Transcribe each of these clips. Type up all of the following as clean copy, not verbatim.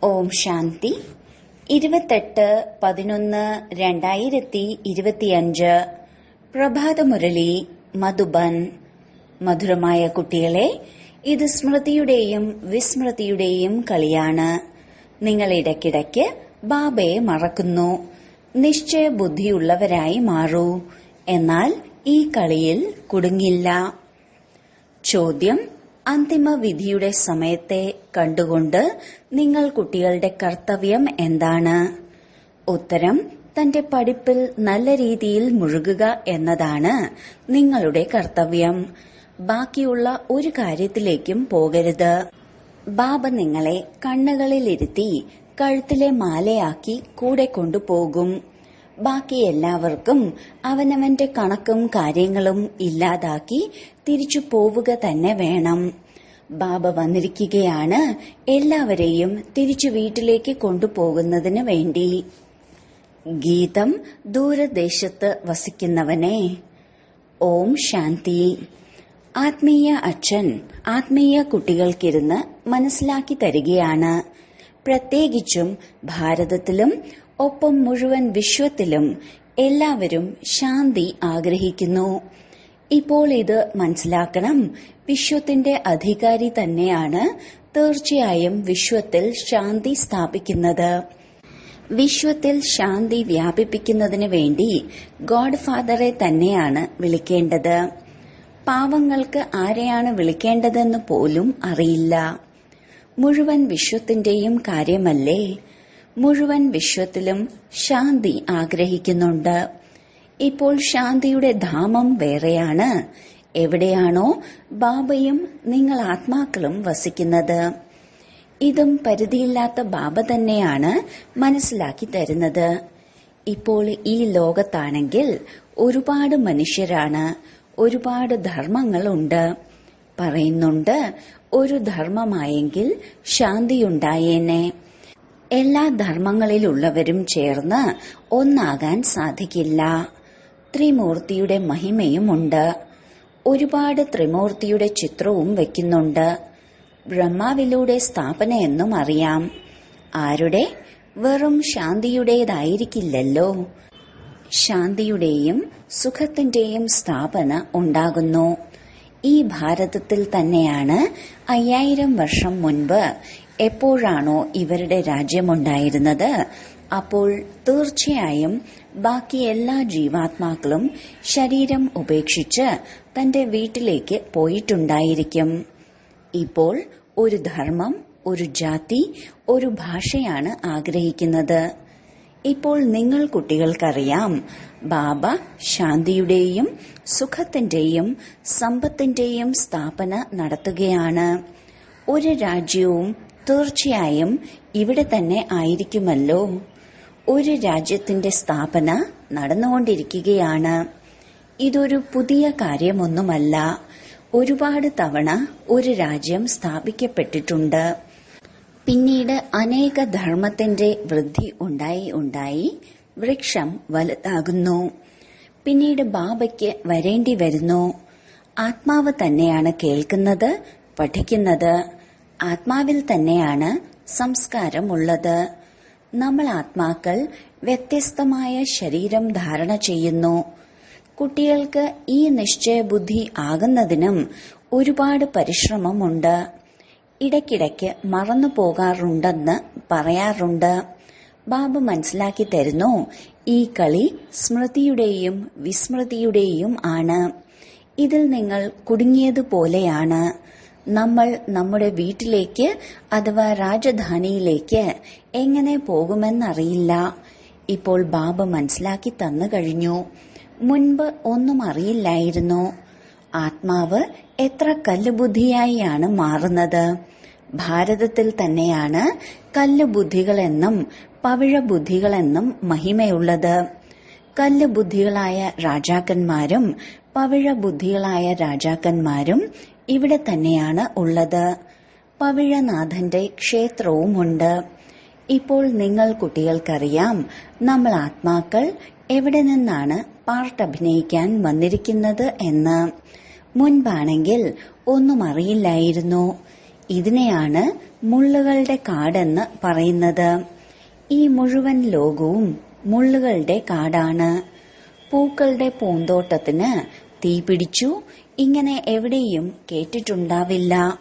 ഓം ശാന്തി 28/11/2025 പ്രഭാതമുരളി മധുബൻ. മധുരമായ കുട്ടികളെ, ഇത് സ്മൃതിയുടെയും വിസ്മൃതിയുടെയും കളിയാണ്. നിങ്ങൾ ഇടയ്ക്കിടയ്ക്ക് ബാബയെ മറക്കുന്നു. നിശ്ചയബുദ്ധിയുള്ളവരായി മാറൂ. എന്നാൽ ഈ കളിയിൽ കുടുങ്ങില്ല. ചോദ്യം: അന്തിമ വിധിയുടെ സമയത്തെ കണ്ടുകൊണ്ട് നിങ്ങൾ കുട്ടികളുടെ കർത്തവ്യം എന്താണ്? ഉത്തരം: തന്റെ പഠിപ്പിൽ നല്ല രീതിയിൽ മുഴുകുക എന്നതാണ് നിങ്ങളുടെ കർത്തവ്യം. ബാക്കിയുള്ള ഒരു കാര്യത്തിലേക്കും പോകരുത്. ബാബ നിങ്ങളെ കണ്ണുകളിലിരുത്തി കഴുത്തിലെ മാലയാക്കി കൂടെ കൊണ്ടുപോകും. ബാക്കി എല്ലാവർക്കും അവനവന്റെ കണക്കും കാര്യങ്ങളും ഇല്ലാതാക്കി തിരിച്ചു പോവുക തന്നെ വേണം. ബാബ വന്നിരിക്കുകയാണ് എല്ലാവരെയും തിരിച്ചു വീട്ടിലേക്ക് കൊണ്ടുപോകുന്നതിന് വേണ്ടി. ഗീതം: ദൂരദേശത്ത് വസിക്കുന്നവനെ. ഓം ശാന്തി. ആത്മീയ അച്ഛൻ ആത്മീയ കുട്ടികൾക്കിരുന്ന് മനസ്സിലാക്കി തരികയാണ്. പ്രത്യേകിച്ചും ഭാരതത്തിലും ഒപ്പം മുഴുവൻ വിശ്വത്തിലും എല്ലാവരും ശാന്തി ആഗ്രഹിക്കുന്നു. ഇപ്പോൾ ഇത് മനസ്സിലാക്കണം. വിശ്വത്തിന്റെ അധികാരി തന്നെയാണ് തീർച്ചയായും വിശ്വത്തിൽ ശാന്തി സ്ഥാപിക്കുന്നത്. വിശ്വത്തിൽ ശാന്തി വ്യാപിപ്പിക്കുന്നതിന് വേണ്ടി ഗോഡ് ഫാദറെ തന്നെയാണ് വിളിക്കേണ്ടത്. പാവങ്ങൾക്ക് ആരെയാണ് വിളിക്കേണ്ടതെന്ന് പോലും അറിയില്ല. മുഴുവൻ വിശ്വത്തിന്റെയും കാര്യമല്ലേ? മുഴുവൻ വിശ്വത്തിലും ശാന്തി ആഗ്രഹിക്കുന്നുണ്ട്. ഇപ്പോൾ ശാന്തിയുടെ ധാമം വേറെയാണ്. എവിടെയാണോ ബാബയും നിങ്ങൾ ആത്മാക്കളും വസിക്കുന്നത്. ഇതും പരിധിയില്ലാത്ത ബാബ തന്നെയാണ് മനസ്സിലാക്കി തരുന്നത്. ഇപ്പോൾ ഈ ലോകത്താണെങ്കിൽ ഒരുപാട് മനുഷ്യരാണ്. ഒരുപാട് ധർമ്മങ്ങളുണ്ട്. പറയുന്നുണ്ട്, ഒരു ധർമ്മമായെങ്കിൽ ശാന്തിയുണ്ടായേനെ. എല്ലാ ധർമ്മങ്ങളിലുള്ളവരും ചേർന്ന് ഒന്നാകാൻ സാധിക്കില്ല. ത്രിമൂർത്തിയുടെ മഹിമയുമുണ്ട്. ഒരുപാട് ത്രിമൂർത്തിയുടെ ചിത്രവും വയ്ക്കുന്നുണ്ട്. ബ്രഹ്മാവിലൂടെ സ്ഥാപനയെന്നും അറിയാം. ആരുടെ? വെറും ശാന്തിയുടേതായിരിക്കില്ലല്ലോ. ശാന്തിയുടെയും സുഖത്തിന്റെയും സ്ഥാപന ഉണ്ടാകുന്നു. ഈ ഭാരതത്തിൽ തന്നെയാണ് 5000 വർഷം മുൻപ് എപ്പോഴാണോ ഇവരുടെ രാജ്യമുണ്ടായിരുന്നത്, അപ്പോൾ തീർച്ചയായും ബാക്കി എല്ലാ ജീവാത്മാക്കളും ശരീരം ഉപേക്ഷിച്ച് തന്റെ വീട്ടിലേക്ക് പോയിട്ടുണ്ടായിരിക്കും. ഇപ്പോൾ ഒരു ധർമ്മം, ഒരു ജാതി, ഒരു ഭാഷയാണ് ആഗ്രഹിക്കുന്നത്. ഇപ്പോൾ നിങ്ങൾ കുട്ടികൾക്കറിയാം, ബാബ ശാന്തിയുടെയും സുഖത്തിന്റെയും സമ്പത്തിന്റെയും സ്ഥാപന നടത്തുകയാണ്. ഒരു രാജ്യവും തീർച്ചയായും ഇവിടെ തന്നെ ആയിരിക്കുമല്ലോ. ഒരു രാജ്യത്തിന്റെ സ്ഥാപന നടന്നുകൊണ്ടിരിക്കുകയാണ്. ഇതൊരു പുതിയ കാര്യമൊന്നുമല്ല. ഒരുപാട് തവണ ഒരു രാജ്യം സ്ഥാപിക്കപ്പെട്ടിട്ടുണ്ട്. പിന്നീട് അനേക ധർമ്മത്തിന്റെ വൃദ്ധി ഉണ്ടായി വൃക്ഷം വലുതാകുന്നു. പിന്നീട് ബാബയ്ക്ക് വരേണ്ടി വരുന്നു. ആത്മാവ് തന്നെയാണ് കേൾക്കുന്നത്, പഠിക്കുന്നത്. ആത്മാവിൽ തന്നെയാണ് സംസ്കാരമുള്ളത്. നമ്മൾ ആത്മാക്കൾ വ്യത്യസ്തമായ ശരീരം ധാരണ ചെയ്യുന്നു. കുട്ടികൾക്ക് ഈ നിശ്ചയബുദ്ധി ആകുന്നതിനും ഒരുപാട് പരിശ്രമമുണ്ട്. ഇടയ്ക്കിടയ്ക്ക് മറന്നു പോകാറുണ്ടെന്ന് പറയാറുണ്ട്. ബാബ മനസ്സിലാക്കി തരുന്നു, ഈ കളി സ്മൃതിയുടെയും വിസ്മൃതിയുടെയും ആണ്. ഇതിൽ നിങ്ങൾ കുടുങ്ങിയതുപോലെയാണ്. നമ്മൾ നമ്മുടെ വീട്ടിലേക്ക് അഥവാ രാജധാനിയിലേക്ക് എങ്ങനെ പോകുമെന്നറിയില്ല. ഇപ്പോൾ ബാബ മനസ്സിലാക്കി തന്നു കഴിഞ്ഞു. മുൻപ് ഒന്നും അറിയില്ലായിരുന്നു. ആത്മാവ് എത്ര കല്ലുബുദ്ധിയായാണ് മാറുന്നത്. ഭാരതത്തിൽ തന്നെയാണ് കല്ലുബുദ്ധികളെന്നും പവിഴബുദ്ധികളെന്നും മഹിമയുള്ളത്. കല്ലുബുദ്ധികളായ രാജാക്കന്മാരും പവിഴബുദ്ധികളായ രാജാക്കന്മാരും ഇവിടെ തന്നെയാണ് ഉള്ളത്. പവിഴനാഥന്റെ ക്ഷേത്രവുമുണ്ട്. ഇപ്പോൾ നിങ്ങൾ കുട്ടികൾക്കറിയാം, നമ്മൾ ആത്മാക്കൾ എവിടെ നിന്നാണ് പാർട്ട് അഭിനയിക്കാൻ വന്നിരിക്കുന്നത് എന്ന്. മുൻപാണെങ്കിൽ ഒന്നും അറിയില്ലായിരുന്നു. ഇതിനെയാണ് മുള്ളുകളുടെ കാടെന്ന് പറയുന്നത്. ഈ മുഴുവൻ ലോകവും മുള്ളുകളുടെ കാടാണ്. പൂക്കളുടെ പൂന്തോട്ടത്തിന് തീ പിടിച്ചു ഇങ്ങനെ എവിടെയും കേട്ടിട്ടുണ്ടാവില്ല.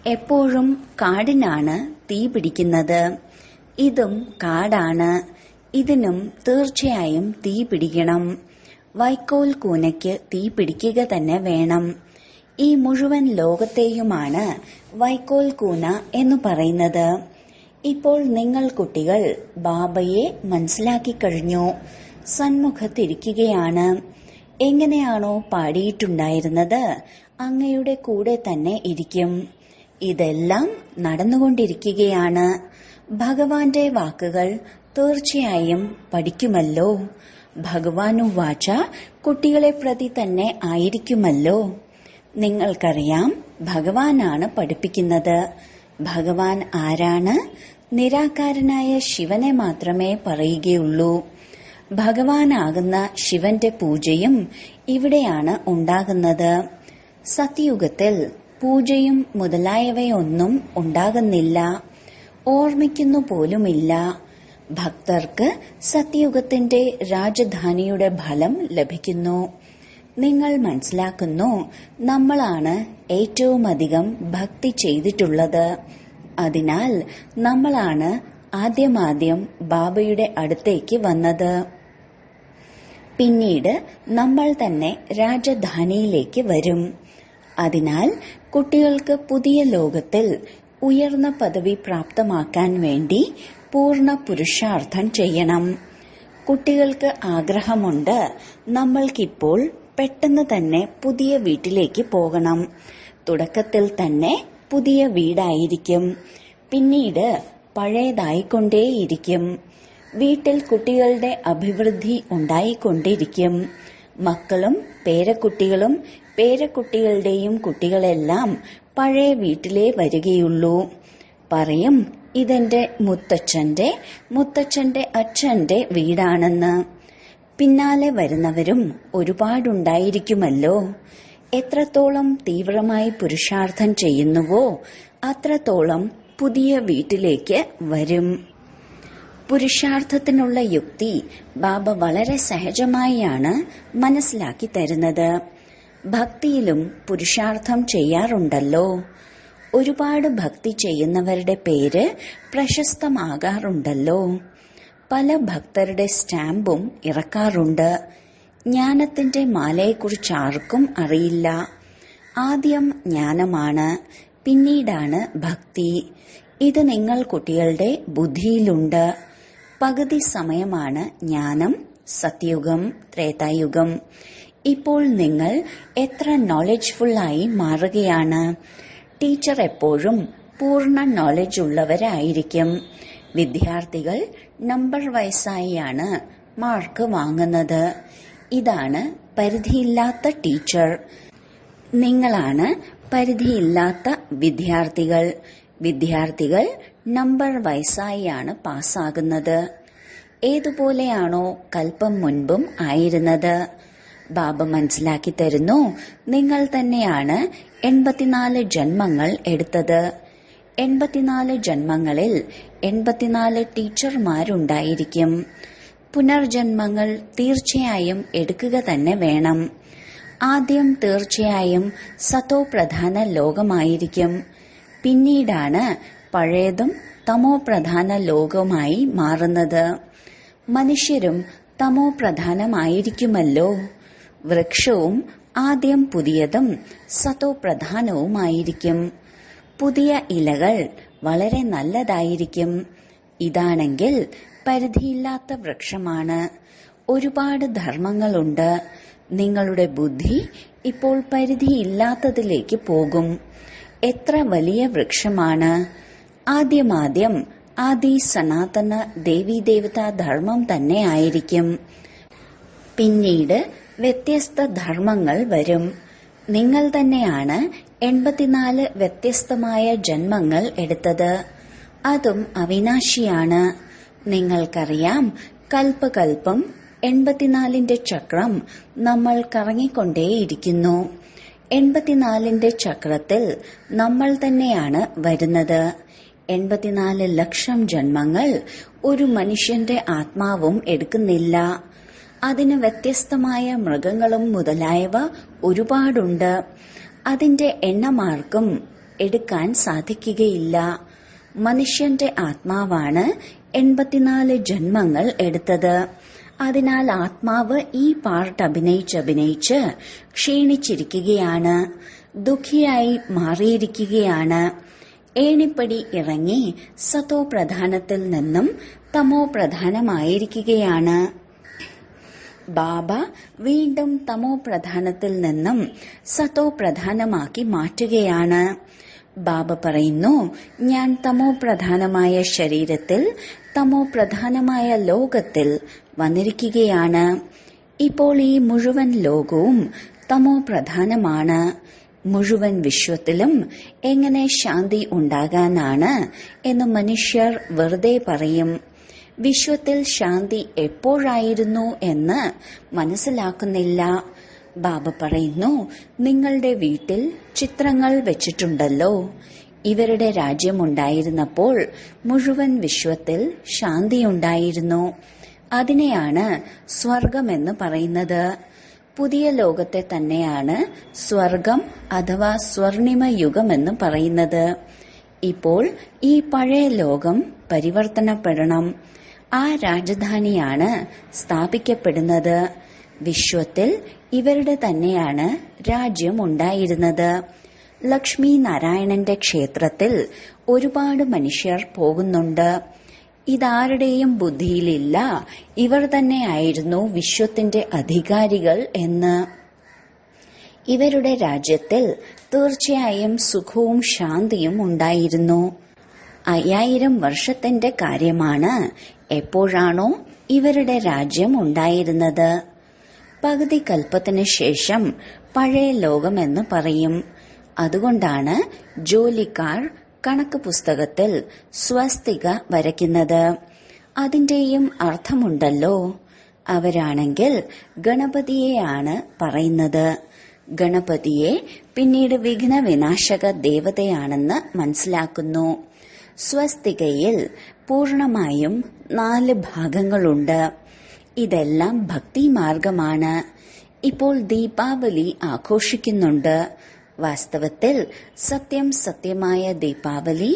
എപ്പോഴും കാടിനാണ് തീ പിടിക്കുന്നത്. ഇതും കാടാണ്. ഇതിനും തീർച്ചയായും തീ പിടിക്കണം. വൈക്കോൽ കൂനയ്ക്ക് തീ പിടിക്കുക തന്നെ വേണം. ഈ മുഴുവൻ ലോകത്തെയുമാണ് വൈക്കോൽ കൂന എന്ന് പറയുന്നത്. ഇപ്പോൾ നിങ്ങൾ കുട്ടികൾ ബാബയെ മനസ്സിലാക്കി കഴിഞ്ഞു. സന്മുഖത്തിരിക്കുകയാണ്. എങ്ങനെയാണോ പാടിയിട്ടുണ്ടായിരുന്നത് അങ്ങയുടെ കൂടെ തന്നെ ഇരിക്കും. ഇതെല്ലാം നടന്നുകൊണ്ടിരിക്കുകയാണ്. ഭഗവാന്റെ വാക്കുകൾ തീർച്ചയായും പഠിക്കുമല്ലോ. ഭഗവാനുവാച കുട്ടികളെ പ്രതി തന്നെ ആയിരിക്കുമല്ലോ. നിങ്ങൾക്കറിയാം ഭഗവാനാണ് പഠിപ്പിക്കുന്നത്. ഭഗവാൻ ആരാണ്? നിരാകാരനായ ശിവനെ മാത്രമേ പറയുകയുള്ളൂ. ഭഗവാനാകുന്ന ശിവന്റെ പൂജയും ഇവിടെയാണ് ഉണ്ടാകുന്നത്. സത്യുഗത്തിൽ പൂജയും മുതലായവയൊന്നും ഉണ്ടാകുന്നില്ല. ഓർമ്മിക്കുന്നു പോലുമില്ല. ഭക്തർക്ക് സത്യുഗത്തിന്റെ രാജധാനിയുടെ ഫലം ലഭിക്കുന്നു. നിങ്ങൾ മനസ്സിലാക്കുന്നു നമ്മളാണ് ഏറ്റവുമധികം ഭക്തി ചെയ്തിട്ടുള്ളത്. അതിനാൽ നമ്മളാണ് ആദ്യമാദ്യം ബാബയുടെ അടുത്തേക്ക് വന്നത്. പിന്നീട് നമ്മൾ തന്നെ രാജധാനിയിലേക്ക് വരും. അതിനാൽ കുട്ടികൾക്ക് പുതിയ ലോകത്തിൽ ഉയർന്ന പദവി പ്രാപ്തമാക്കാൻ വേണ്ടി പൂർണ്ണ പുരുഷാർത്ഥം ചെയ്യണം. കുട്ടികൾക്ക് ആഗ്രഹമുണ്ട് നമ്മൾക്കിപ്പോൾ പെട്ടെന്ന് തന്നെ പുതിയ വീട്ടിലേക്ക് പോകണം. തുടക്കത്തിൽ തന്നെ പുതിയ വീടായിരിക്കും. പിന്നീട് പഴയതായിക്കൊണ്ടേയിരിക്കും. വീട്ടിൽ കുട്ടികളുടെ അഭിവൃദ്ധി ഉണ്ടായിക്കൊണ്ടിരിക്കും. മക്കളും പേരക്കുട്ടികളും പേരക്കുട്ടികളുടെയും കുട്ടികളെല്ലാം പഴയ വീട്ടിലേ വരികയുള്ളൂ. പറയും ഇതെന്റെ മുത്തച്ഛന്റെ അച്ഛന്റെ വീടാണെന്ന്. പിന്നാലെ വരുന്നവരും ഒരുപാടുണ്ടായിരിക്കുമല്ലോ. എത്രത്തോളം തീവ്രമായി പുരുഷാർത്ഥം ചെയ്യുന്നുവോ അത്രത്തോളം പുതിയ വീട്ടിലേക്ക് വരും. പുരുഷാർത്ഥത്തിനുള്ള യുക്തി ബാബ വളരെ സഹജമായാണ് മനസ്സിലാക്കി തരുന്നത്. ഭക്തിയിലും പുരുഷാർത്ഥം ചെയ്യാറുണ്ടല്ലോ. ഒരുപാട് ഭക്തി ചെയ്യുന്നവരുടെ പേര് പ്രശസ്തമാകാറുണ്ടല്ലോ. പല ഭക്തരുടെ സ്റ്റാമ്പും ഇറക്കാറുണ്ട്. ജ്ഞാനത്തിന്റെ മാലയെക്കുറിച്ച് ആർക്കും അറിയില്ല. ആദ്യം ജ്ഞാനമാണ്, പിന്നീടാണ് ഭക്തി. ഇത് നിങ്ങൾ കുട്ടികളുടെ ബുദ്ധിയിലുണ്ട്. പകുതി സമയമാണ് ജ്ഞാനം, സത്യുഗം, ത്രേതായുഗം. ഇപ്പോൾ നിങ്ങൾ എത്ര നോളജ്ഫുള്ളായി മാറുകയാണ്. ടീച്ചർ എപ്പോഴും പൂർണ്ണ നോളജ് ഉള്ളവരായിരിക്കും. വിദ്യാർത്ഥികൾ നമ്പർ വൈസായാണ് മാർക്ക് വാങ്ങുന്നത്. ഇതാണ് പരിധിയില്ലാത്ത ടീച്ചർ. നിങ്ങളാണ് പരിധിയില്ലാത്ത വിദ്യാർത്ഥികൾ. വിദ്യാർത്ഥികൾ നമ്പർ വൈസായാണ് പാസ്സാകുന്നത്. ഏതുപോലെയാണോ കൽപ്പം മുൻപും ആയിരുന്നത്. ബാബ മനസ്സിലാക്കി തരുന്നു നിങ്ങൾ തന്നെയാണ് 84 ജന്മങ്ങൾ എടുത്തത്. 84 ജന്മങ്ങളിൽ 84 ടീച്ചർമാരുണ്ടായിരിക്കും. പുനർജന്മങ്ങൾ തീർച്ചയായും എടുക്കുക തന്നെ വേണം. ആദ്യം തീർച്ചയായും സതോ പ്രധാന ലോകമായിരിക്കും. പിന്നീടാണ് പഴയതും തമോ പ്രധാന ലോകമായി മാറുന്നത്. മനുഷ്യരും തമോ പ്രധാനമായിരിക്കുമല്ലോ. വൃക്ഷവും ആദ്യം പുതിയതും സതോ പ്രധാനവുമായിരിക്കും. പുതിയ ഇലകൾ വളരെ നല്ലതായിരിക്കും. ഇതാണെങ്കിൽ പരിധിയില്ലാത്ത വൃക്ഷമാണ്. ഒരുപാട് ധർമ്മങ്ങളുണ്ട്. നിങ്ങളുടെ ബുദ്ധി ഇപ്പോൾ പരിധിയില്ലാത്തതിലേക്ക് പോകും. എത്ര വലിയ വൃക്ഷമാണ്. ആദ്യം ആദി സനാതന ദേവീദേവതാ ധർമ്മം തന്നെ ആയിരിക്കും. പിന്നീട് വ്യത്യസ്ത ധർമ്മങ്ങൾ വരും. നിങ്ങൾ തന്നെയാണ് 84 വ്യത്യസ്തമായ ജന്മങ്ങൾ എടുത്തത്. അതും അവിനാശിയാണ്. നിങ്ങൾക്കറിയാം കൽപ്പകൽപ്പം 84ന്റെ ചക്രം നമ്മൾ കറങ്ങിക്കൊണ്ടേയിരിക്കുന്നു. 84ന്റെ ചക്രത്തിൽ നമ്മൾ തന്നെയാണ് വരുന്നത്. 84 ലക്ഷം ജന്മങ്ങൾ ഒരു മനുഷ്യന്റെ ആത്മാവും എടുക്കുന്നില്ല. അതിന് വ്യത്യസ്തമായ മൃഗങ്ങളും മുതലായവ ഒരുപാടുണ്ട്. അതിന്റെ എണ്ണമാർക്കും എടുക്കാൻ സാധിക്കുകയില്ല. മനുഷ്യന്റെ ആത്മാവാണ് 84 ജന്മങ്ങൾ എടുത്തത്. അതിനാൽ ആത്മാവ് ഈ പാർട്ട് അഭിനയിച്ച് ക്ഷീണിച്ചിരിക്കുകയാണ്, ദുഃഖിയായി മാറിയിരിക്കുകയാണ്. ഏണിപ്പടി ഇറങ്ങി സതോ പ്രധാനത്തിൽ നിന്നും തമോ പ്രധാനമായിരിക്കുകയാണ്. ബാബ വീണ്ടും തമോ പ്രധാനത്തിൽ നിന്നും സതോ പ്രധാനമാക്കി മാറ്റുകയാണ്. ബാബ പറയുന്നു, ഞാൻ തമോ പ്രധാനമായ ശരീരത്തിൽ തമോ പ്രധാനമായ ലോകത്തിൽ വന്നിരിക്കുകയാണ്. ഇപ്പോൾ ഈ മുഴുവൻ ലോകവും തമോ പ്രധാനമാണ്. മുഴുവൻ വിശ്വത്തിലും എങ്ങനെ ശാന്തി ഉണ്ടാകാനാണ് എന്ന് മനുഷ്യർ വെറുതെ പറയും. വിശ്വത്തിൽ ശാന്തി എപ്പോഴായിരുന്നു എന്ന് മനസ്സിലാക്കുന്നില്ല. ബാബ പറയുന്നു, നിങ്ങളുടെ വീട്ടിൽ ചിത്രങ്ങൾ വെച്ചിട്ടുണ്ടല്ലോ. ഇവരുടെ രാജ്യമുണ്ടായിരുന്നപ്പോൾ മുഴുവൻ വിശ്വത്തിൽ ശാന്തിയുണ്ടായിരുന്നു. അതിനെയാണ് സ്വർഗമെന്ന് പറയുന്നത്. പുതിയ ലോകത്തെ തന്നെയാണ് സ്വർഗം അഥവാ സ്വർണിമ യുഗമെന്ന് പറയുന്നത്. ഇപ്പോൾ ഈ പഴയ ലോകം പരിവർത്തനപ്പെടണം. ആ രാജധാനിയാണ് സ്ഥാപിക്കപ്പെടുന്നത്. വിശ്വത്തിൽ ഇവരുടെ തന്നെയാണ് രാജ്യം ഉണ്ടായിരുന്നത്. ലക്ഷ്മി നാരായണന്റെ ക്ഷേത്രത്തിൽ ഒരുപാട് മനുഷ്യർ പോകുന്നുണ്ട്. ഇതാരുടെയും ബുദ്ധിയിലില്ല, ഇവർ തന്നെയായിരുന്നു വിശ്വത്തിന്റെ അധികാരികൾ എന്ന്. ഇവരുടെ രാജ്യത്തിൽ തീർച്ചയായും സുഖവും ശാന്തിയും ഉണ്ടായിരുന്നു. 5000 വർഷത്തിന്റെ കാര്യമാണ്. എപ്പോഴാണോ ഇവരുടെ രാജ്യം ഉണ്ടായിരുന്നത്. പകുതി കൽപ്പത്തിന് ശേഷം പഴയ ലോകമെന്ന് പറയും. അതുകൊണ്ടാണ് ജോലിക്കാർ കണക്ക് പുസ്തകത്തിൽ സ്വസ്തിക വരയ്ക്കുന്നത്. അതിന്റെയും അർത്ഥമുണ്ടല്ലോ. അവരാണെങ്കിൽ ഗണപതിയെയാണ് പറയുന്നത്. ഗണപതിയെ പിന്നീട് വിഘ്ന വിനാശക ദേവതയാണെന്ന് മനസ്സിലാക്കുന്നു. സ്വസ്തികയിൽ പൂർണമായും 4 ഭാഗങ്ങളുണ്ട്. ഇതെല്ലാം ഭക്തി മാർഗമാണ്. ഇപ്പോൾ ദീപാവലി ആഘോഷിക്കുന്നുണ്ട്. വാസ്തവത്തിൽ സത്യമായ ദീപാവലി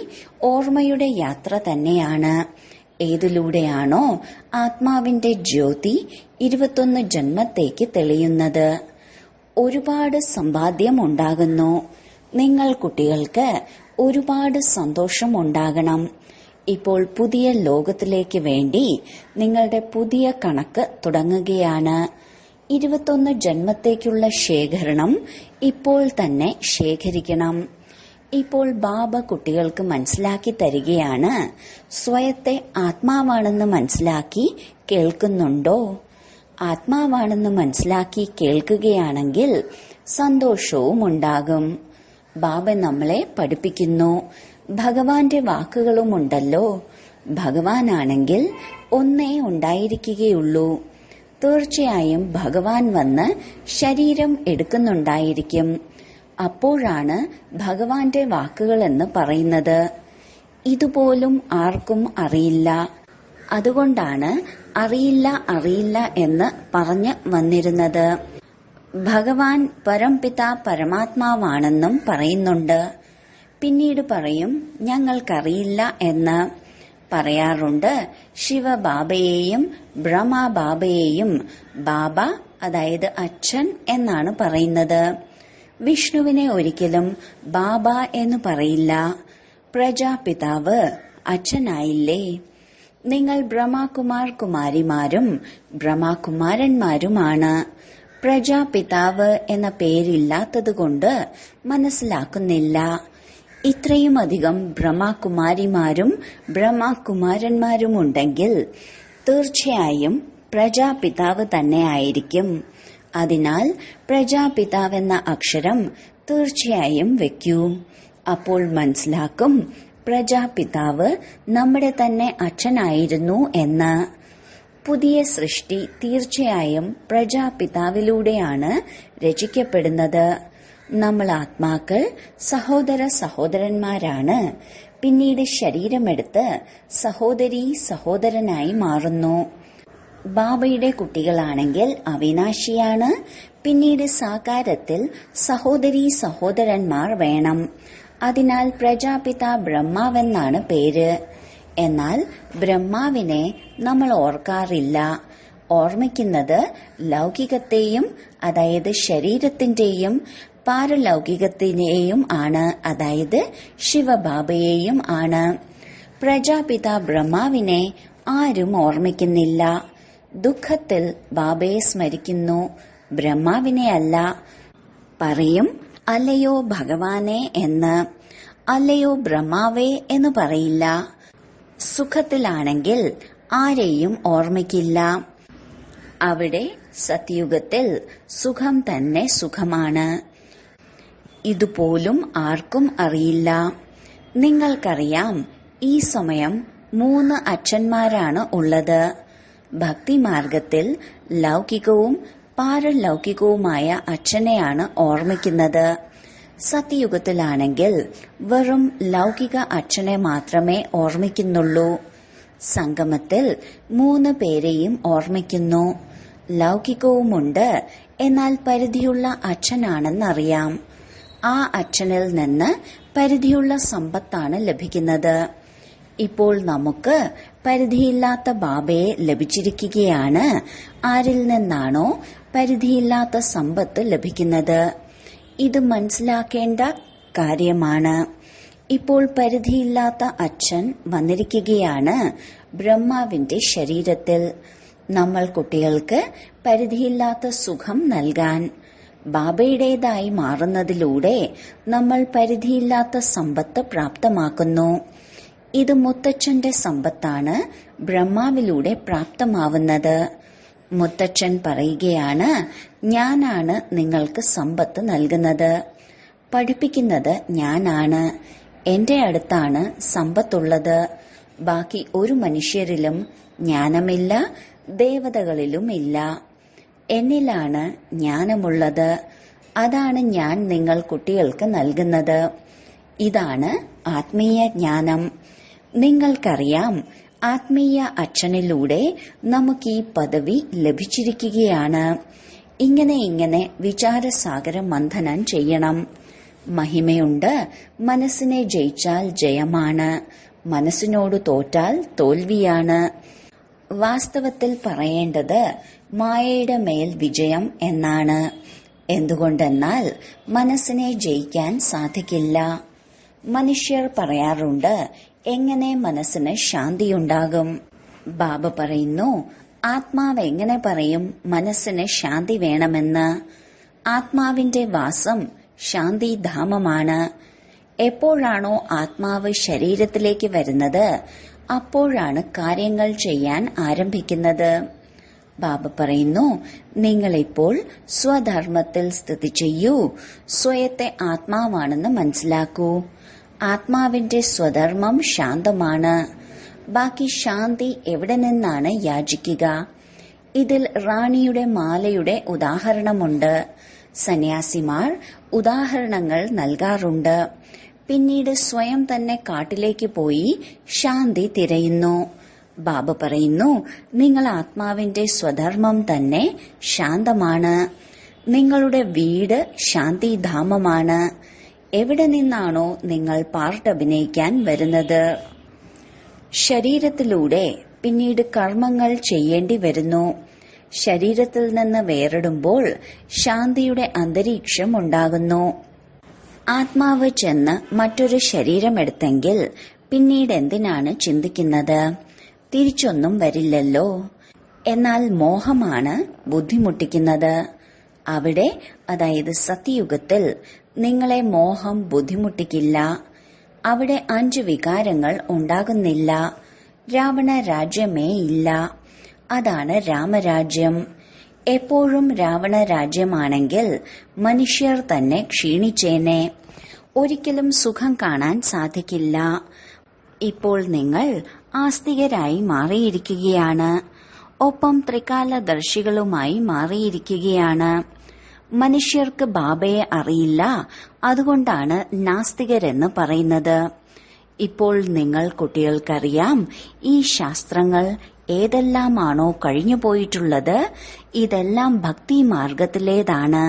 ഓർമ്മയുടെ യാത്ര തന്നെയാണ്. ഏതിലൂടെയാണോ ആത്മാവിന്റെ ജ്യോതി 21 ജന്മത്തേക്ക് തെളിയുന്നത്. ഒരുപാട് സമ്പാദ്യം ഉണ്ടാകുന്നു. നിങ്ങൾ കുട്ടികൾക്ക് ഒരുപാട് സന്തോഷം ഉണ്ടാകണം. ഇപ്പോൾ പുതിയ ലോകത്തിലേക്ക് വേണ്ടി നിങ്ങളുടെ പുതിയ കണക്ക് തുടങ്ങുകയാണ്. 21 ജന്മത്തേക്കുള്ള ശേഖരണം ഇപ്പോൾ തന്നെ ശേഖരിക്കണം. ഇപ്പോൾ ബാബ കുട്ടികൾക്ക് മനസ്സിലാക്കി തരികയാണ്. സ്വയത്തെ ആത്മാവാണെന്ന് മനസ്സിലാക്കി കേൾക്കുന്നുണ്ടോ? ആത്മാവാണെന്ന് മനസ്സിലാക്കി കേൾക്കുകയാണെങ്കിൽ സന്തോഷവും ഉണ്ടാകും. ബാബ നമ്മളെ പഠിപ്പിക്കുന്നു. ഭഗവാന്റെ വാക്കുകളുമുണ്ടല്ലോ. ഭഗവാനാണെങ്കിൽ ഒന്നേ ഉണ്ടായിരിക്കുകയുള്ളൂ. തീർച്ചയായും ഭഗവാൻ വന്ന് ശരീരം എടുക്കുന്നുണ്ടായിരിക്കും. അപ്പോഴാണ് ഭഗവാന്റെ വാക്കുകളെന്ന് പറയുന്നത്. ഇതുപോലും ആർക്കും അറിയില്ല. അതുകൊണ്ടാണ് അറിയില്ല എന്ന് പറഞ്ഞ് വന്നിരുന്നത്. ഭഗവാൻ പരംപിത പരമാത്മാവാണെന്നും പറയുന്നുണ്ട്. പിന്നീട് പറയും ഞങ്ങൾക്കറിയില്ല എന്ന് പറയാറുണ്ട്. ശിവബാബയെയും ബ്രഹ്മബാബയെയും ബാബ അതായത് അച്ഛൻ എന്നാണ് പറയുന്നത്. വിഷ്ണുവിനെ ഒരിക്കലും ബാബ എന്ന് പറയില്ല. പ്രജാപിതാവ് അച്ഛനായില്ലേ? നിങ്ങൾ ബ്രഹ്മകുമാർ കുമാരിമാരും ബ്രഹ്മകുമാരന്മാരുമാണ്. പ്രജാപിതാവ് എന്ന പേരില്ലാത്തതുകൊണ്ട് മനസ്സിലാക്കുന്നില്ല. ഇത്രയുമധികം ബ്രഹ്മകുമാരിമാരും ബ്രഹ്മകുമാരന്മാരുമുണ്ടെങ്കിൽ തീർച്ചയായും പ്രജാപിതാവ് തന്നെയായിരിക്കും. അതിനാൽ പ്രജാപിതാവെന്ന അക്ഷരം തീർച്ചയായും വെക്കൂ. അപ്പോൾ മനസ്സിലാക്കും പ്രജാപിതാവ് നമ്മുടെ തന്നെ അച്ഛനായിരുന്നു എന്ന്. പുതിയ സൃഷ്ടി തീർച്ചയായും പ്രജാപിതാവിലൂടെയാണ് രചിക്കപ്പെടുന്നത്. നമ്മൾ ആത്മാക്കൾ സഹോദര സഹോദരന്മാരാണ്. പിന്നീട് ശരീരമെടുത്ത് സഹോദരീ സഹോദരനായി മാറുന്നു. ബാബയുടെ കുട്ടികളാണെങ്കിൽ അവിനാശിയാണ്. പിന്നീട് സാകാരത്തിൽ സഹോദരീ സഹോദരന്മാർ വേണം. അതിനാൽ പ്രജാപിത ബ്രഹ്മാവെന്നാണ് പേര്. എന്നാൽ ബ്രഹ്മാവിനെ നമ്മൾ ഓർക്കാറില്ല. ഓർമ്മിക്കുന്നത് ലൗകികത്തെയും, അതായത് ശരീരത്തിന്റെയും പാരലൗകികത്തിനെയും ആണ്, അതായത് ശിവബാബയെയും ആണ്. പ്രജാപിത ബ്രഹ്മാവിനെ ആരും ഓർമ്മിക്കുന്നില്ല. ദുഃഖത്തിൽ ബാബയെ സ്മരിക്കുന്നു, ബ്രഹ്മാവിനെ അല്ല. പറയും അല്ലയോ ഭഗവാനെ എന്ന്, അല്ലയോ ബ്രഹ്മാവേ എന്ന് പറയില്ല. സുഖത്തിലാണെങ്കിൽ ആരെയും ഓർമ്മിക്കില്ല. അവിടെ സത്യുഗത്തിൽ സുഖം തന്നെ സുഖമാണ്. ഇതുപോലും ആർക്കും അറിയില്ല. നിങ്ങൾക്കറിയാം, ഈ സമയം 3 അച്ഛന്മാരാണ് ഉള്ളത്. ഭക്തിമാർഗത്തിൽ ലൗകികവും പാരലൗകികവുമായ അച്ഛനെയാണ് ഓർമ്മിക്കുന്നത്. സത്യയുഗത്തിലാണെങ്കിൽ വെറും ലൗകിക അച്ഛനെ മാത്രമേ ഓർമ്മിക്കുന്നുള്ളൂ. സംഗമത്തിൽ 3 പേരെയും ഓർമ്മിക്കുന്നു. ലൗകികവുമുണ്ട്, എന്നാൽ പരിധിയുള്ള അച്ഛനാണെന്നറിയാം. ആ അച്ഛനിൽ നിന്ന് പരിധിയുള്ള സമ്പത്താണ് ലഭിക്കുന്നത്. ഇപ്പോൾ നമുക്ക് പരിധിയില്ലാത്ത ബാബയെ ലഭിച്ചിരിക്കുകയാണ്. ആരിൽ നിന്നാണോ പരിധിയില്ലാത്ത സമ്പത്ത് ലഭിക്കുന്നത്. ഇത് മനസ്സിലാക്കേണ്ട കാര്യമാണ്. ഇപ്പോൾ പരിധിയില്ലാത്ത അച്ഛൻ വന്നിരിക്കുകയാണ് ബ്രഹ്മാവിന്റെ ശരീരത്തിൽ. നമ്മൾ കുട്ടികൾക്ക് പരിധിയില്ലാത്ത സുഖം നൽകാൻ ബാബയുടേതായി മാറുന്നതിലൂടെ നമ്മൾ പരിധിയില്ലാത്ത സമ്പത്ത് പ്രാപ്തമാക്കുന്നു. ഇത് മുത്തച്ഛന്റെ സമ്പത്താണ് ബ്രഹ്മാവിലൂടെ പ്രാപ്തമാവുന്നത്. മുത്തച്ഛൻ പറയുകയാണ്, ഞാനാണ് നിങ്ങൾക്ക് സമ്പത്ത് നൽകുന്നത്. പഠിപ്പിക്കുന്നത് ഞാനാണ്. എന്റെ അടുത്താണ് സമ്പത്തുള്ളത്. ബാക്കി ഒരു മനുഷ്യരിലും ജ്ഞാനമില്ല, ദേവതകളിലുമില്ല. എന്നിലാണ് ജ്ഞാനമുള്ളത്. അതാണ് ഞാൻ നിങ്ങൾ കുട്ടികൾക്ക് നൽകുന്നത്. ഇതാണ് ആത്മീയ ജ്ഞാനം. നിങ്ങൾക്കറിയാം, ആത്മീയ അച്ഛനിലൂടെ നമുക്ക് ഈ പദവി ലഭിച്ചിരിക്കുകയാണ്. ഇങ്ങനെ വിചാരസാഗര മന്ഥനം ചെയ്യണം. മഹിമയുണ്ട്. മനസ്സിനെ ജയിച്ചാൽ ജയമാണ്, മനസ്സിനോട് തോറ്റാൽ തോൽവിയാണ്. വാസ്തവത്തിൽ പറയേണ്ടത് മായയുടെ മേൽ വിജയം എന്നാണ്. എന്തുകൊണ്ടെന്നാൽ മനസ്സിനെ ജയിക്കാൻ സാധിക്കില്ല. മനുഷ്യർ പറയാറുണ്ട്, എങ്ങനെ മനസ്സിന് ശാന്തിയുണ്ടാകും? ബാബ പറയുന്നു, ആത്മാവ് എങ്ങനെ പറയും മനസ്സിന് ശാന്തി വേണമെന്ന്? ആത്മാവിന്റെ വാസം ശാന്തിധാമമാണ്. എപ്പോഴാണോ ആത്മാവ് ശരീരത്തിലേക്ക് വരുന്നത്, അപ്പോഴാണ് കാര്യങ്ങൾ ചെയ്യാൻ ആരംഭിക്കുന്നത്. ബാബ പറയുന്നു, നിങ്ങളിപ്പോൾ സ്വധർമ്മത്തിൽ സ്ഥിതി ചെയ്യൂ. സ്വയത്തെ ആത്മാവാണെന്ന് മനസ്സിലാക്കൂ. ആത്മാവിന്റെ സ്വധർമ്മം ശാന്തമാണ്. ബാക്കി ശാന്തി എവിടെ നിന്നാണ് യാചിക്കുക? ഇതിൽ റാണിയുടെ മാലയുടെ ഉദാഹരണമുണ്ട്. സന്യാസിമാർ ഉദാഹരണങ്ങൾ നൽകാറുണ്ട്. പിന്നീട് സ്വയം തന്നെ കാട്ടിലേക്ക് പോയി ശാന്തി തിരയുന്നു. ബാബ പറയുന്നു, നിങ്ങൾ ആത്മാവിന്റെ സ്വധർമ്മം തന്നെ ശാന്തമാണ്. നിങ്ങളുടെ വീട് ശാന്തിധാമമാണ്. എവിടെ നിന്നാണോ നിങ്ങൾ പാർട്ട് അഭിനയിക്കാൻ വരുന്നത്? ശരീരത്തിലൂടെ പിന്നീട് കർമ്മങ്ങൾ ചെയ്യേണ്ടി വരുന്നു. ശരീരത്തിൽ നിന്ന് വേറിടുമ്പോൾ ശാന്തിയുടെ അന്തരീക്ഷം ഉണ്ടാകുന്നു. ആത്മാവ് ചെന്ന് മറ്റൊരു ശരീരമെടുത്തെങ്കിൽ പിന്നീട് എന്തിനാണ് ചിന്തിക്കുന്നത്? തിരിച്ചൊന്നും വരില്ലല്ലോ. എന്നാൽ മോഹമാണ് ബുദ്ധിമുട്ടിക്കുന്നത്. അവിടെ, അതായത് സത്യയുഗത്തിൽ, നിങ്ങളെ മോഹം ബുദ്ധിമുട്ടിക്കില്ല. അവിടെ 5 വികാരങ്ങൾ ഉണ്ടാകുന്നില്ല. രാവണ രാജ്യമേ ഇല്ല. അതാണ് രാമരാജ്യം. എപ്പോഴും രാവണ രാജ്യമാണെങ്കിൽ മനുഷ്യർ തന്നെ ക്ഷീണിച്ചേനെ. ഒരിക്കലും സുഖം കാണാൻ സാധിക്കില്ല. ഇപ്പോൾ നിങ്ങൾ ആസ്തികരായി മാറിയിരിക്കുകയാണ്. ഒപ്പം ത്രികാലദർശികളുമായി മാറിയിരിക്കുകയാണ്. മനുഷ്യർക്ക് ബാബയെ അറിയില്ല, അതുകൊണ്ടാണ് നാസ്തികരെന്ന് പറയുന്നത്. ഇപ്പോൾ നിങ്ങൾ കുട്ടികൾക്കറിയാം, ഈ ശാസ്ത്രങ്ങൾ ഏതെല്ലാമാണോ കഴിഞ്ഞുപോയിട്ടുള്ളത്, ഇതെല്ലാം ഭക്തി മാർഗത്തിലേതാണ്.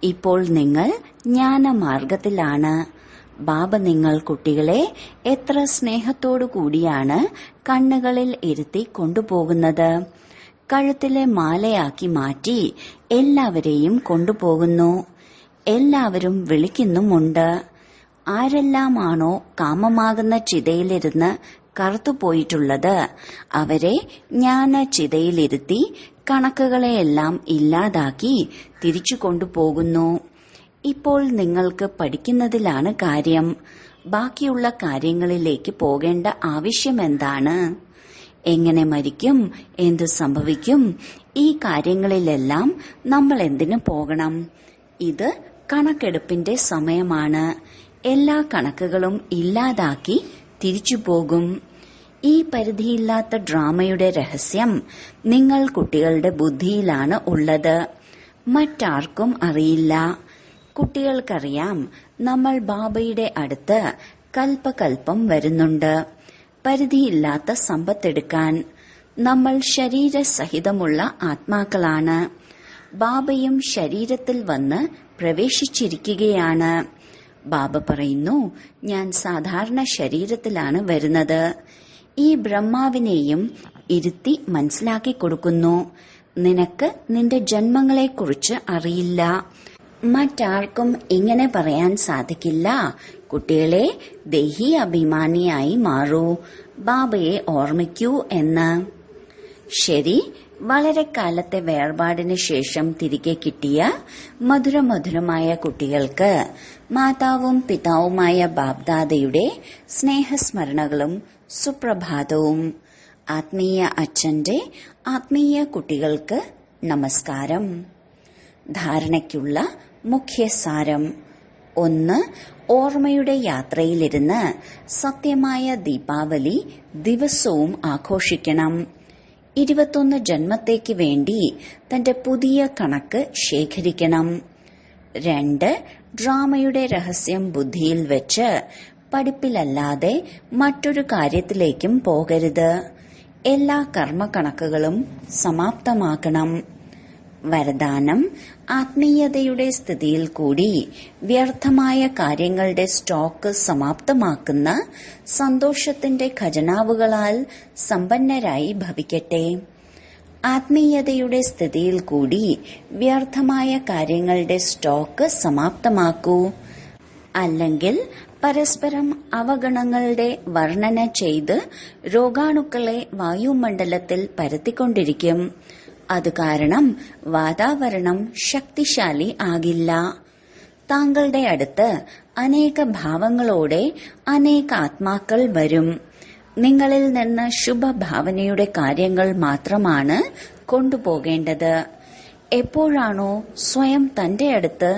ഇപ്പോൾ നിങ്ങൾ ജ്ഞാനമാർഗത്തിലാണ്. ബാബ നിങ്ങൾ കുട്ടികളെ എത്ര സ്നേഹത്തോടു കൂടിയാണ് കണ്ണുകളിൽ ഇരുത്തി കൊണ്ടുപോകുന്നത്. കഴുത്തിലെ മാലയാക്കി മാറ്റി എല്ലാവരെയും കൊണ്ടുപോകുന്നു. എല്ലാവരും വിളിക്കുന്നുമുണ്ട്. ആരെല്ലാമാണോ കാമമാകുന്ന ചിതയിലിരുന്ന് കറുത്തുപോയിട്ടുള്ളത്, അവരെ ജ്ഞാന ചിതയിലിരുത്തി കണക്കുകളെയെല്ലാം ഇല്ലാതാക്കി തിരിച്ചു കൊണ്ടുപോകുന്നു. ഇപ്പോൾ നിങ്ങൾക്ക് പഠിക്കുന്നതിലാണ് കാര്യം. ബാക്കിയുള്ള കാര്യങ്ങളിലേക്ക് പോകേണ്ട ആവശ്യമെന്താണ്? എങ്ങനെ മരിക്കും, എന്തു സംഭവിക്കും, ഈ കാര്യങ്ങളിലെല്ലാം നമ്മൾ എന്തിനു പോകണം? ഇത് കണക്കെടുപ്പിന്റെ സമയമാണ്. എല്ലാ കണക്കുകളും ഇല്ലാതാക്കി തിരിച്ചു പോകും. ഈ പരിധിയില്ലാത്ത ഡ്രാമയുടെ രഹസ്യം നിങ്ങൾ കുട്ടികളുടെ ബുദ്ധിയിലാണ് ഉള്ളത്. മറ്റാർക്കും അറിയില്ല. കുട്ടികൾക്കറിയാം, നമ്മൾ ബാബയുടെ അടുത്ത് കൽപ്പകൽപ്പം വരുന്നുണ്ട് പരിധിയില്ലാത്ത സമ്പത്തെടുക്കാൻ. നമ്മൾ ശരീരസഹിതമുള്ള ആത്മാക്കളാണ്. ബാബയും ശരീരത്തിൽ വന്ന് പ്രവേശിച്ചിരിക്കുകയാണ്. ബാബ പറയുന്നു, ഞാൻ സാധാരണ ശരീരത്തിലാണ് വരുന്നത്. ഈ ബ്രഹ്മാവിനെയും ഇരുത്തി മനസ്സിലാക്കി കൊടുക്കുന്നു. നിനക്ക് നിന്റെ ജന്മങ്ങളെക്കുറിച്ച് അറിയില്ല. മറ്റാർക്കും ഇങ്ങനെ പറയാൻ സാധിക്കില്ല, കുട്ടികളെ ദേഹി അഭിമാനിയായി മാറൂ, ബാബയെ ഓർമ്മിക്കൂ എന്ന്. ശരി, വളരെ കാലത്തെ വേർപാടിന് ശേഷം തിരികെ കിട്ടിയ മധുരമധുരമായ കുട്ടികൾക്ക് മാതാവും പിതാവുമായ ബാബ്ദാദയുടെ സ്നേഹസ്മരണകളും സുപ്രഭാതവും. ആത്മീയ അച്ഛന്റെ ആത്മീയ കുട്ടികൾക്ക് നമസ്കാരം. ധാരണയ്ക്കുള്ള മുഖ്യസാരം: 1. ഓർമ്മയുടെ യാത്രയിലിരുന്ന് സത്യമായ ദീപാവലി ദിവസവും ആഘോഷിക്കണം. 21 ജന്മത്തേക്ക് വേണ്ടി തന്റെ പുതിയ കണക്ക് ശേഖരിക്കണം. 2. ഡ്രാമയുടെ രഹസ്യം ബുദ്ധിയിൽ വെച്ച് പഠിപ്പിലല്ലാതെ മറ്റൊരു കാര്യത്തിലേക്കും പോകരുത്. എല്ലാ കർമ്മക്കണക്കുകളും സമാപ്തമാക്കണം. വരദാനം: ആത്മീയതയുടെ സ്ഥിതിയിൽ കൂടി വ്യർത്ഥമായ കാര്യങ്ങളുടെ സ്റ്റോക്ക് സമാപ്തമാക്കുന്ന സന്തോഷത്തിന്റെ ഖജനാവുകളാൽ സമ്പന്നരായി ഭവിക്കട്ടെ. ആത്മീയതയുടെ സ്ഥിതിയിൽ കൂടി വ്യർത്ഥമായ കാര്യങ്ങളുടെ സ്റ്റോക്ക് സമാപ്തമാക്കൂ. അല്ലെങ്കിൽ പരസ്പരം അവഗണങ്ങളുടെ വർണ്ണന ചെയ്ത് രോഗാണുക്കളെ വായുമണ്ഡലത്തിൽ പരത്തിക്കൊണ്ടിരിക്കും. അത് കാരണം വാതാവരണം ശക്തിശാലി ആകില്ല. താങ്കളുടെ അടുത്ത് അനേക ഭാവങ്ങളോടെ അനേക ആത്മാക്കൾ വരും. നിങ്ങളിൽ നിന്ന് ശുഭഭാവനയുടെ കാര്യങ്ങൾ മാത്രമാണ് കൊണ്ടുപോകേണ്ടത്. എപ്പോഴാണോ സ്വയം തന്റെ അടുത്ത്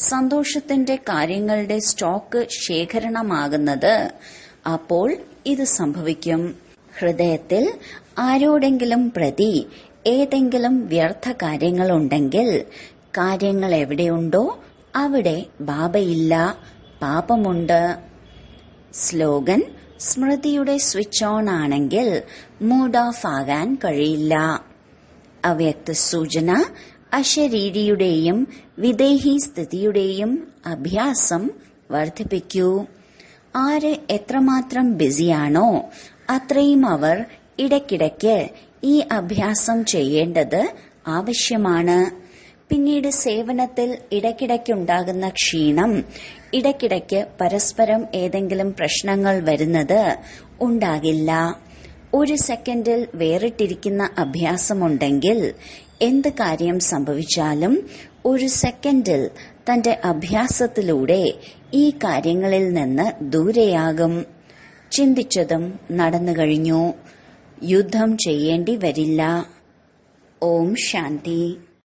സന്തോഷത്തിന്റെ കാര്യങ്ങളുടെ സ്റ്റോക്ക് ശേഖരണമാകുന്നത്, അപ്പോൾ ഇത് സംഭവിക്കും. ഹൃദയത്തിൽ ആരോടെങ്കിലും പ്രതി ഏതെങ്കിലും വ്യർത്ഥ കാര്യങ്ങളുണ്ടെങ്കിൽ, കാര്യങ്ങൾ എവിടെയുണ്ടോ അവിടെ ബാബയില്ല, പാപമുണ്ട്. സ്ലോഗൻ: സ്മൃതിയുടെ സ്വിച്ച് ഓൺ ആണെങ്കിൽ മൂഡ് ഓഫ് ആകാൻ കഴിയില്ല. അവ്യക്ത സൂചന: അശരീരിയുടെയും വിദേഹി സ്ഥിതിയുടെയും അഭ്യാസം വർദ്ധിപ്പിക്കൂ. ആര് എത്രമാത്രം ബിസിയാണോ അത്രയും അവർ ഇടയ്ക്കിടയ്ക്ക് ഈ അഭ്യാസം ചെയ്യേണ്ടത് ആവശ്യമാണ്. പിന്നീട് സേവനത്തിൽ ഇടയ്ക്കിടയ്ക്കുണ്ടാകുന്ന ക്ഷീണം, ഇടയ്ക്കിടയ്ക്ക് പരസ്പരം ഏതെങ്കിലും പ്രശ്നങ്ങൾ വരുന്നത് ഉണ്ടാകില്ല. ഒരു സെക്കൻഡിൽ വേറിട്ടിരിക്കുന്ന അഭ്യാസമുണ്ടെങ്കിൽ എന്ത് കാര്യം സംഭവിച്ചാലും ഒരു സെക്കൻഡിൽ തന്റെ അഭ്യാസത്തിലൂടെ ഈ കാര്യങ്ങളിൽ നിന്ന് ദൂരെയാകും. ചിന്തിച്ചതും നടന്നു കഴിഞ്ഞു. യുദ്ധം ചെയ്യേണ്ടി വരില്ല. ഓം ശാന്തി.